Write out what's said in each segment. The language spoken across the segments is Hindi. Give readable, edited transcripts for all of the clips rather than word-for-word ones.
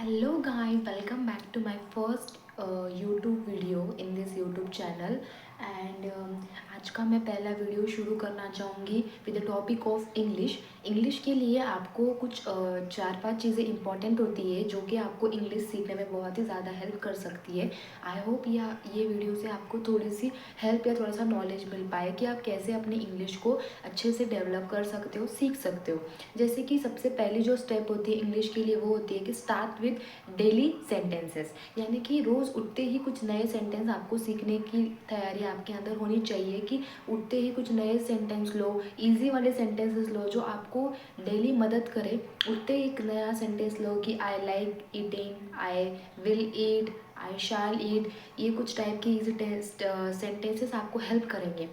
Hello guys, welcome back to my first YouTube video in this YouTube channel and आज का मैं पहला वीडियो शुरू करना चाहूँगी with the topic of English. English के लिए आपको कुछ 4-5 चीज़ें इंपॉर्टेंट होती है जो कि आपको इंग्लिश सीखने में बहुत ही ज़्यादा हेल्प कर सकती है। आई होप ये वीडियो से आपको थोड़ी सी हेल्प या थोड़ा सा नॉलेज मिल पाए कि आप कैसे अपनी इंग्लिश को अच्छे से डेवलप कर सकते हो, सीख सकते हो। जैसे कि सबसे पहली जो स्टेप होती है इंग्लिश के लिए वो होती है कि स्टार्ट विद डेली सेंटेंसेस, यानी कि रोज़ उठते ही कुछ नए सेंटेंस आपको सीखने की तैयारी आपके अंदर होनी चाहिए कि उठते ही कुछ नए सेंटेंस लो, इजी वाले सेंटेंसेस लो जो आपको डेली मदद करे। उठते ही एक नया सेंटेंस लो कि I like eating, I will eat, I shall eat. ये कुछ टाइप की इजी सेंटेंसेस आपको हेल्प करेंगे।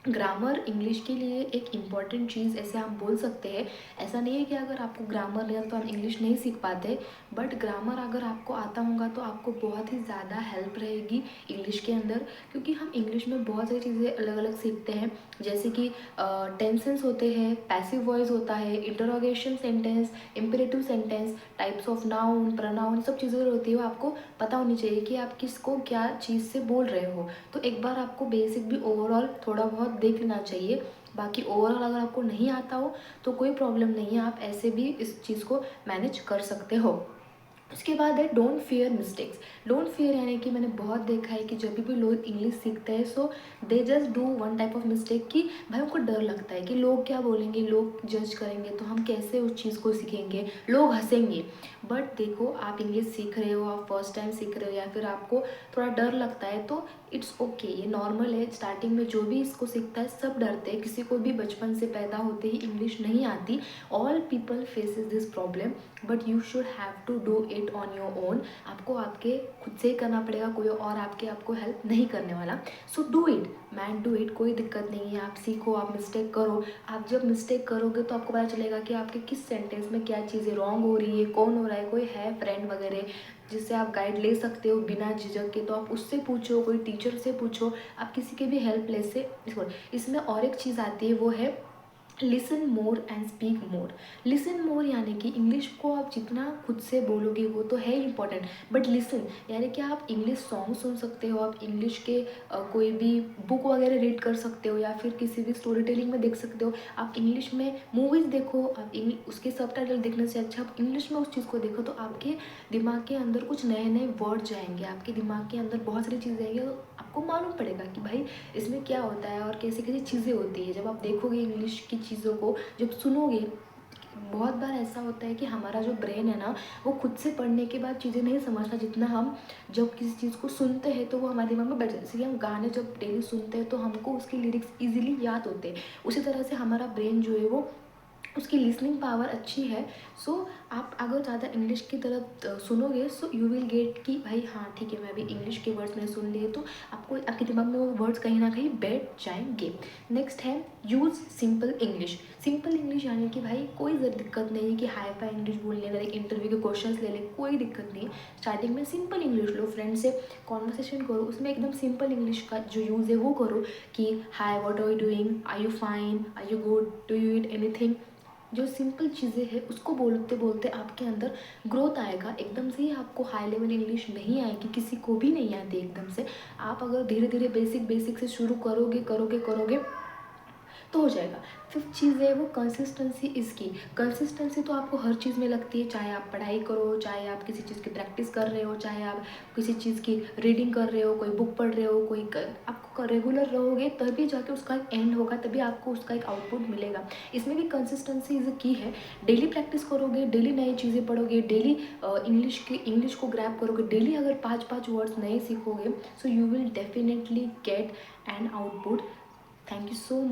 ग्रामर इंग्लिश के लिए एक इम्पॉर्टेंट चीज़ ऐसे हम बोल सकते हैं। ऐसा नहीं है कि अगर आपको ग्रामर नहीं आता तो हम इंग्लिश नहीं सीख पाते, बट ग्रामर अगर आपको आता होगा तो आपको बहुत ही ज़्यादा हेल्प रहेगी इंग्लिश के अंदर, क्योंकि हम इंग्लिश में बहुत सारी चीज़ें अलग अलग सीखते हैं। जैसे कि टेंसेस होते हैं, पैसिव वॉइस होता है, interrogation sentence, imperative sentence, types of noun, pronoun, सब चीज़ें होती है वो आपको पता होनी चाहिए कि आप किसको क्या चीज़ से बोल रहे हो। तो एक बार आपको बेसिक भी ओवरऑल थोड़ा बहुत देख लेना चाहिए। बाकी ओवरऑल अगर आपको नहीं आता हो तो कोई प्रॉब्लम नहीं है, आप ऐसे भी इस चीज़ को मैनेज कर सकते हो। उसके बाद है don't fear mistakes. Don't fear यानी कि मैंने बहुत देखा है कि जब भी लोग इंग्लिश सीखते हैं so they just do one type of mistake कि भाई उनको डर लगता है कि लोग क्या बोलेंगे, लोग जज करेंगे तो हम कैसे उस चीज़ को सीखेंगे, लोग हंसेंगे। बट देखो, आप इंग्लिश सीख रहे हो, आप फर्स्ट टाइम सीख रहे हो या फिर आपको थोड़ा डर लगता है तो इट्स ओके, ये नॉर्मल है। स्टार्टिंग में जो भी इसको सीखता है सब डरते हैं, किसी को भी बचपन से पैदा होते ही इंग्लिश नहीं आती। All people faces this problem, but you should have to do it on your own. आपको आपके खुद से ही करना पड़ेगा, कोई और आपको हेल्प नहीं करने वाला। So do it man, do it, कोई दिक्कत नहीं है। आप सीखो, आप मिस्टेक करो। आप जब मिस्टेक करोगे तो आपको पता चलेगा कि आपके किस सेंटेंस में क्या चीज़ें रॉन्ग हो रही है, कौन हो रहा है। कोई है फ्रेंड वगैरह जिससे आप गाइड ले सकते हो बिना झिझक के, तो आप उससे पूछो, कोई टीचर से पूछो, आप किसी के भी हेल्प ले से। इसमें और एक चीज़ आती है वो है listen more and speak more. Listen more यानी कि इंग्लिश को आप जितना खुद से बोलोगे वो तो है इम्पॉर्टेंट, बट लिसन यानी कि आप इंग्लिश सॉन्ग सुन सकते हो, आप इंग्लिश के कोई भी बुक वगैरह रीड कर सकते हो या फिर किसी भी स्टोरी टेलिंग में देख सकते हो। आप इंग्लिश में मूवीज़ देखो, आप उसके सबटाइटल देखने से अच्छा आप इंग्लिश में उस चीज़ को देखो, तो आपके दिमाग के अंदर कुछ नए नए वर्ड जाएंगे, आपके दिमाग के अंदर बहुत सारी चीज़ें आएंगी, तो आपको मालूम पड़ेगा कि भाई इसमें क्या होता है और कैसी कैसी चीज़ें होती है। जब आप देखोगे इंग्लिश की चीज़ों को, जब सुनोगे, बहुत बार ऐसा होता है कि हमारा जो ब्रेन है ना वो खुद से पढ़ने के बाद चीज़ें नहीं समझता, जितना हम जब किसी चीज़ को सुनते हैं तो वो हमारे दिमाग में बैठ जाता है। जैसे कि हम गाने जब डेली सुनते हैं तो हमको उसके लिरिक्स इजीली याद होते हैं, उसी तरह से हमारा ब्रेन जो है वो उसकी लिसनिंग पावर अच्छी है। सो आप अगर ज़्यादा इंग्लिश की तरफ सुनोगे सो यू विल गेट कि भाई हाँ ठीक है, मैं अभी इंग्लिश के वर्ड्स मैंने सुन लिए, तो आपको आपके दिमाग में वो वर्ड्स कहीं ना कहीं बैठ जाएंगे। नेक्स्ट है use simple English. Simple English यानी कि भाई कोई दिक्कत नहीं है कि हाई फाई इंग्लिश बोलने, अगर एक इंटरव्यू के क्वेश्चंस ले ले, कोई दिक्कत नहीं है। स्टार्टिंग में सिंपल इंग्लिश लो, फ्रेंड से कॉन्वर्सेशन करो, उसमें एकदम सिंपल इंग्लिश का जो यूज़ है वो करो कि hi, what are you doing, are you fine, are you good, do you eat anything. जो सिंपल चीज़ें हैं उसको बोलते बोलते आपके अंदर ग्रोथ आएगा। एकदम से ही आपको हाई लेवल इंग्लिश नहीं आएगी, किसी को भी नहीं आती एकदम से। आप अगर धीरे धीरे बेसिक बेसिक से शुरू करोगे करोगे करोगे तो हो जाएगा। फिफ्थ चीज़ है वो कंसिस्टेंसी इसकी। कंसिस्टेंसी तो आपको हर चीज़ में लगती है, चाहे आप पढ़ाई करो, चाहे आप किसी चीज़ की प्रैक्टिस कर रहे हो, चाहे आप किसी चीज़ की रीडिंग कर रहे हो, कोई बुक पढ़ रहे हो, आपको रेगुलर रहोगे तभी जाके उसका एक एंड होगा, तभी आपको उसका एक आउटपुट मिलेगा। इसमें भी कंसिस्टेंसी इज़ की है। डेली प्रैक्टिस करोगे, डेली नई चीज़ें पढ़ोगे, डेली इंग्लिश को ग्रैब करोगे, डेली अगर 5-5 वर्ड्स नए सीखोगे so you will definitely get an output. Thank you so much.